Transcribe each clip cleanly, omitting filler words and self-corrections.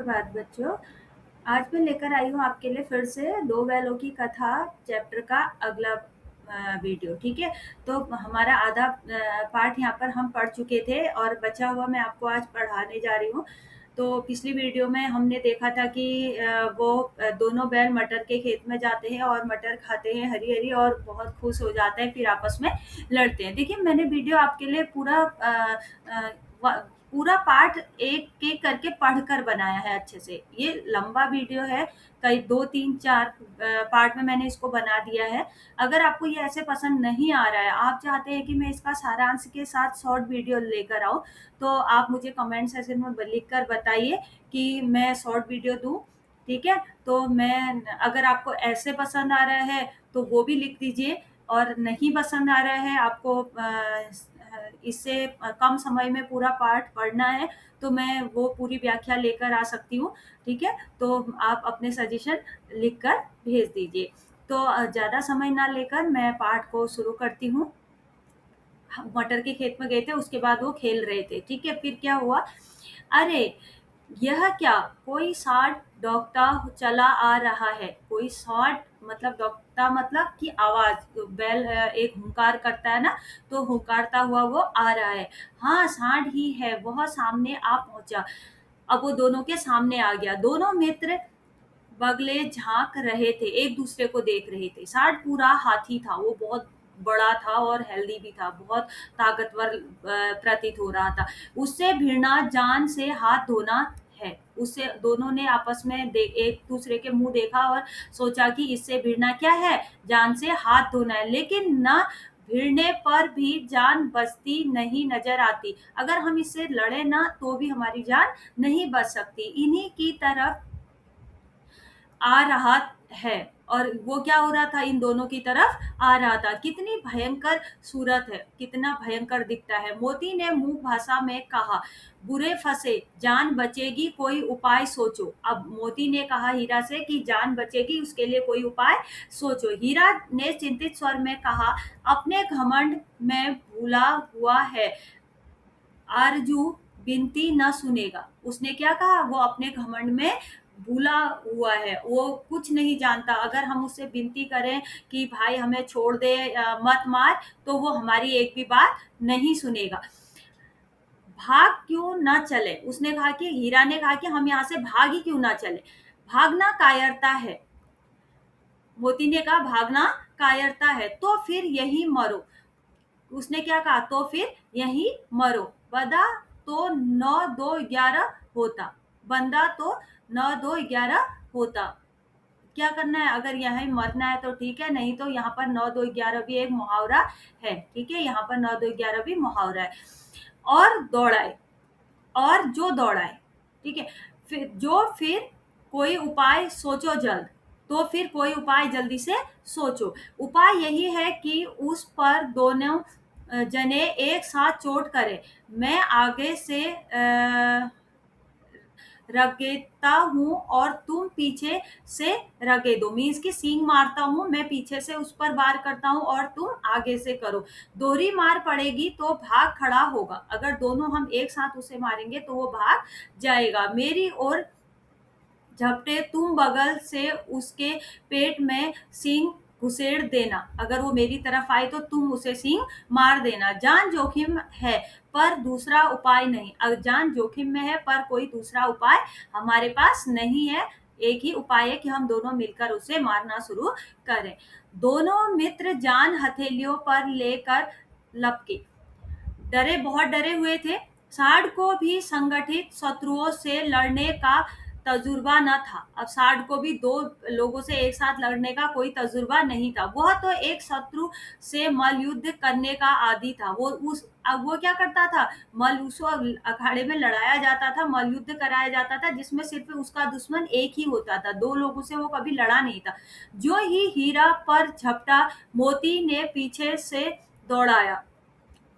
सुप्रभात बच्चों। आज मैं लेकर आई हूँ आपके लिए फिर से दो बैलों की कथा चैप्टर का अगला वीडियो। ठीक है, तो हमारा आधा पार्ट यहाँ पर हम पढ़ चुके थे और बचा हुआ मैं आपको आज पढ़ाने जा रही हूँ। तो पिछली वीडियो में हमने देखा था कि वो दोनों बैल मटर के खेत में जाते हैं और मटर खाते हैं हरी हरी और बहुत खुश हो जाते हैं, फिर आपस में लड़ते हैं। देखिए, मैंने वीडियो आपके लिए पूरा पार्ट एक एक करके पढ़कर बनाया है अच्छे से। ये लंबा वीडियो है, कई 2 3 4 पार्ट में मैंने इसको बना दिया है। अगर आपको ये ऐसे पसंद नहीं आ रहा है, आप चाहते हैं कि मैं इसका सारांश के साथ शॉर्ट वीडियो लेकर आऊं, तो आप मुझे कमेंट सेक्शन में लिख कर बताइए कि मैं शॉर्ट वीडियो दूं। ठीक है, तो मैं अगर आपको ऐसे पसंद आ रहा है तो वो भी लिख दीजिए, और नहीं पसंद आ रहा है आपको इससे कम समय में पूरा पाठ पढ़ना है, तो मैं वो पूरी व्याख्या लेकर आ सकती हूँ। ठीक है, तो आप अपने सजेशन लिखकर भेज दीजिए। तो ज़्यादा समय ना लेकर मैं पाठ को शुरू करती हूँ। हम मटर के खेत में गए थे, उसके बाद वो खेल रहे थे। ठीक है, फिर क्या हुआ? अरे, यह क्या, कोई सांड दौड़ता चला आ रहा है। कोई सांड मतलब दौड़ता मतलब कि आवाज, बैल एक हुंकार करता है ना, तो हुंकारता हुआ वो आ रहा है। हाँ, सांड ही है, वह सामने आ पहुंचा। अब वो दोनों के सामने आ गया। दोनों मित्र बगले झांक रहे थे, एक दूसरे को देख रहे थे। सांड पूरा हाथी था, वो बहुत बड़ा था और हेल्दी भी था, बहुत ताकतवर प्रतीत हो रहा था। उससे भिड़ना जान से हाथ धोना है। उससे दोनों ने आपस में एक दूसरे के मुंह देखा और सोचा कि इससे भिड़ना क्या है, जान से हाथ धोना है। लेकिन न भिड़ने पर भी जान बचती नहीं नजर आती। अगर हम इससे लड़े ना तो भी हमारी जान नहीं बच सकती। इन्हीं की तरफ आ रहा है, और वो क्या हो रहा था, इन दोनों की तरफ आ रहा था। कितनी भयंकर सूरत है, कितना भयंकर दिखता है। मोती ने मूक भाषा में कहा, बुरे फंसे, जान बचेगी, कोई उपाय सोचो। अब मोती ने कहा हीरा से कि जान बचेगी, उसके लिए कोई उपाय सोचो। हीरा ने चिंतित स्वर में कहा, अपने घमंड में भूला हुआ है, आरजू विनती न सुनेगा। उसने क्या कहा, वो अपने घमंड में भूला हुआ है, वो कुछ नहीं जानता। अगर हम उससे विनती करें कि भाई हमें छोड़ दे, मत मार, तो वो हमारी एक भी बात नहीं सुनेगा। भाग क्यों ना चले, उसने कहा कि हीरा ने कहा कि हम यहाँ से भाग ही क्यों ना चले। भागना कायरता है, मोती ने कहा भागना कायरता है, तो फिर यही मरो। उसने क्या कहा, तो फिर यही मरो। बदा तो 9 2 11 होता, बंदा तो 9 2 11 होता। क्या करना है, अगर यहीं मरना है तो ठीक है, नहीं तो यहाँ पर 9 2 11 भी एक मुहावरा है। ठीक है, यहाँ पर 9 2 11 भी मुहावरा है। और दौड़ाए, और जो दौड़ाए। ठीक है, फिर कोई उपाय सोचो जल्द। तो फिर कोई उपाय जल्दी से सोचो। उपाय यही है कि उस पर दोनों जने एक साथ चोट करे। मैं आगे से रगेता हूँ और तुम पीछे से रगे दो। मीन्स की सींग मारता हूँ, मैं पीछे से उस पर वार करता हूँ और तुम आगे से करो। दोहरी मार पड़ेगी तो भाग खड़ा होगा। अगर दोनों हम एक साथ उसे मारेंगे तो वो भाग जाएगा। मेरी ओर झपटे, तुम बगल से उसके पेट में सींग घुसेड़ देना। अगर वो मेरी तरफ आए तो तुम उसे सींग मार देना। जान जोखिम है पर दूसरा उपाय नहीं। अब जान जोखिम में है पर कोई दूसरा उपाय हमारे पास नहीं है। एक ही उपाय है कि हम दोनों मिलकर उसे मारना शुरू करें। दोनों मित्र जान हथेलियों पर लेकर लपके, डरे, बहुत डरे हुए थे। सार्ड को भी संगठित शत्रुओं से लड़ने का तजुर्बा न था। अब सार्ड को भी दो लोगों से एक साथ लड़ने का कोई तजुर्बा नहीं था। वह तो एक शत्रु से मल युद्ध करने का आदी था। अब वो क्या करता था, मल उसको अखाड़े में लड़ाया जाता था, मल युद्ध कराया जाता था, जिसमें सिर्फ उसका दुश्मन एक ही होता था, दो लोगों से वो कभी लड़ा नहीं था। जो ही हीरा पर झपटा, मोती ने पीछे से दौड़ाया।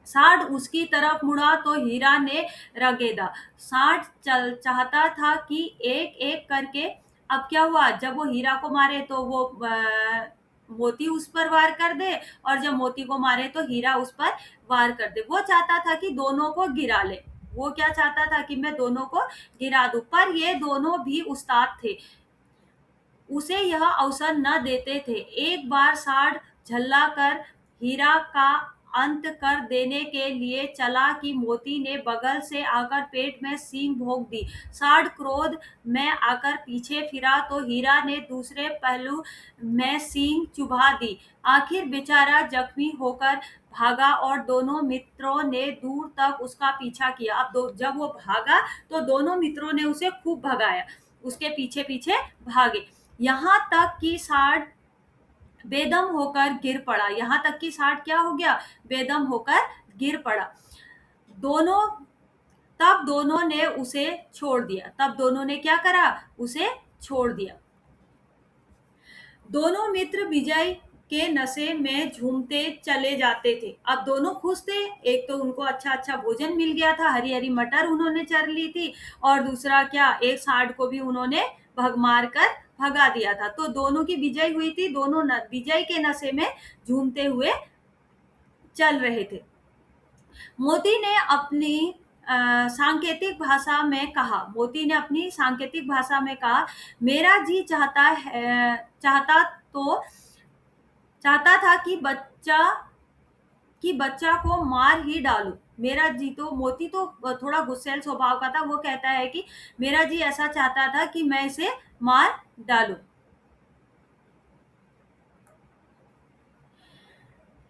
साठ उसकी तरफ मुड़ा तो हीरा ने रगेदा। साठ चल चाहता था कि एक एक करके, अब क्या हुआ, जब वो हीरा को मारे तो वो मोती उस पर वार कर दे, और जब मोती को मारे तो हीरा उस पर वार कर दे। वो चाहता था कि दोनों को गिरा ले, वो क्या चाहता था कि मैं दोनों को गिरा दूं, पर ये दोनों भी उस्ताद थे, उसे यह अवसर न देते थे। एक बार साड़ झल्लाकर हीरा का अंत कर देने के लिए चला कि मोती ने बगल से आकर पेट में सींग भोंक दी। साड़ क्रोध में आकर पीछे फिरा तो हीरा ने दूसरे पहलू में सींग चुभा दी। आखिर बेचारा जख्मी होकर भागा और दोनों मित्रों ने दूर तक उसका पीछा किया। अब जब वो भागा तो दोनों मित्रों ने उसे खूब भगाया, उसके पीछे पीछे भागे, यहाँ तक कि साड़ बेदम होकर गिर पड़ा। यहाँ तक कि साड़ क्या हो गया, बेदम होकर गिर पड़ा। दोनों तब दोनों ने उसे छोड़ दिया। तब दोनों ने क्या करा, उसे छोड़ दिया। दोनों मित्र विजय के नशे में झूमते चले जाते थे। अब दोनों खुश थे, एक तो उनको अच्छा अच्छा भोजन मिल गया था, हरी हरी मटर उन्होंने चर ली थी, और दूसरा क्या, एक साड़ को भी उन्होंने मार कर भगा दिया था। तो दोनों की विजय हुई थी, दोनों विजय के नशे में झूमते हुए चल रहे थे। मोती ने अपनी सांकेतिक भाषा में कहा, मोती ने अपनी सांकेतिक भाषा में कहा, मेरा जी चाहता था कि बच्चा को मार ही डालूं। मेरा जी, तो मोती तो थोड़ा गुस्सैल स्वभाव का था, वो कहता है कि मेरा जी ऐसा चाहता था कि मैं इसे मार डालूं।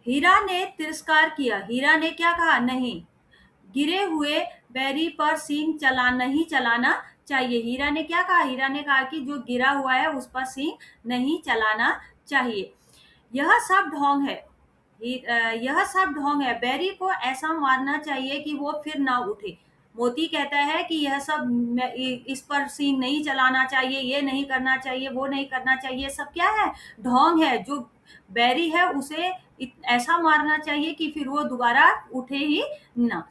हीरा ने तिरस्कार किया। हीरा ने क्या कहा, नहीं, गिरे हुए बैरी पर सींग नहीं चलाना चाहिए। हीरा ने क्या कहा, हीरा ने कहा कि जो गिरा हुआ है उस पर सींग नहीं चलाना चाहिए। यह सब ढोंग है, यह सब ढोंग है, बैरी को ऐसा मारना चाहिए कि वो फिर ना उठे। मोती कहता है कि यह सब इस पर सींग नहीं चलाना चाहिए, ये नहीं करना चाहिए, वो नहीं करना चाहिए, सब क्या है, ढोंग है। जो बैरी है उसे ऐसा मारना चाहिए कि फिर वो दोबारा उठे ही ना।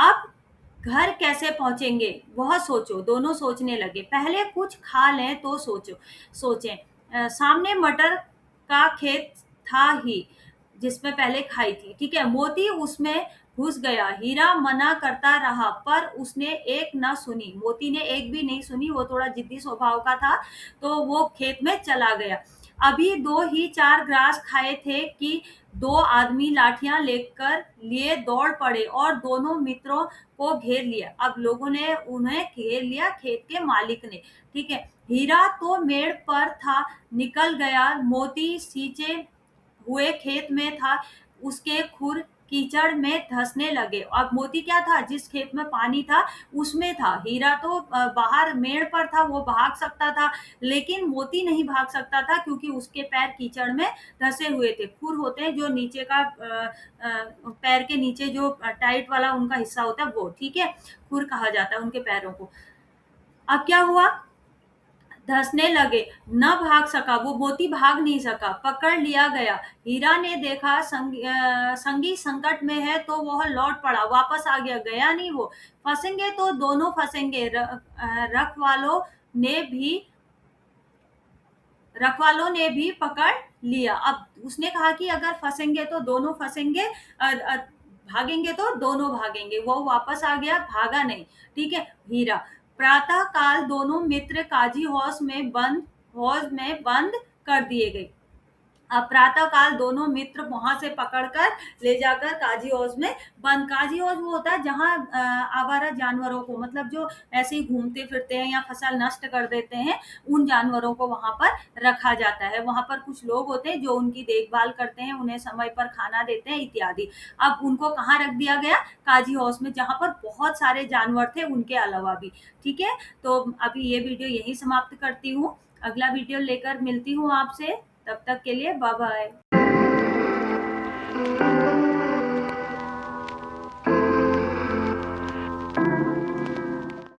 अब घर कैसे पहुंचेंगे वह सोचो। दोनों सोचने लगे, पहले कुछ खा लें तो सोचें। सामने मटर का खेत था ही, जिसमें पहले खाई थी, ठीक है। मोती उसमें घुस गया। हीरा मना करता रहा पर उसने एक न सुनी। मोती ने एक भी नहीं सुनी, वो थोड़ा जिद्दी स्वभाव का था, तो वो खेत में चला गया। अभी 2 ही 4 ग्रास खाए थे कि 2 आदमी लाठियां लेकर लिए दौड़ पड़े और दोनों मित्रों को घेर लिया। अब लोगों ने उन्हें घेर लिया, खेत के मालिक ने, ठीक है। हीरा तो मेड़ पर था, निकल गया। मोती सींचे हुए खेत में था, उसके खुर कीचड़ में धंसने लगे। अब मोती क्या था, जिस खेत में पानी था उसमें था। हीरा तो बाहर मेड़ पर था, वो भाग सकता था, लेकिन मोती नहीं भाग सकता था क्योंकि उसके पैर कीचड़ में धंसे हुए थे। खुर होते हैं जो नीचे का पैर के नीचे जो टाइट वाला उनका हिस्सा होता है वो, ठीक है, खुर कहा जाता है उनके पैरों को। अब क्या हुआ, धंसने लगे, न भाग सका, वो मोती भाग नहीं सका, पकड़ लिया गया। हीरा ने देखा संगी संकट में है तो वह लौट पड़ा, वापस आ गया, गया नहीं वो। फंसेंगे तो दोनों फंसेंगे। रखवालों ने भी पकड़ लिया। अब उसने कहा कि अगर फंसेंगे तो दोनों फंसेंगे, भागेंगे तो दोनों भागेंगे। वो वापस आ गया, भागा नहीं, ठीक है, हीरा। प्रातः काल दोनों मित्र काजी हौज में बंद कर दिए गए। अब प्रातः काल दोनों मित्र वहां से पकड़कर ले जाकर काजी हौज में बंद। काजी हौज वो होता है जहाँ आवारा जानवरों को, मतलब जो ऐसे ही घूमते फिरते हैं या फसल नष्ट कर देते हैं, उन जानवरों को वहां पर रखा जाता है। वहां पर कुछ लोग होते हैं जो उनकी देखभाल करते हैं, उन्हें समय पर खाना देते हैं इत्यादि। अब उनको कहाँ रख दिया गया, काजी हौज में, जहाँ पर बहुत सारे जानवर थे उनके अलावा भी, ठीक है। तो अभी ये वीडियो यही समाप्त करती हूँ, अगला वीडियो लेकर मिलती हूँ आपसे, तब तक के लिए बाय बाय।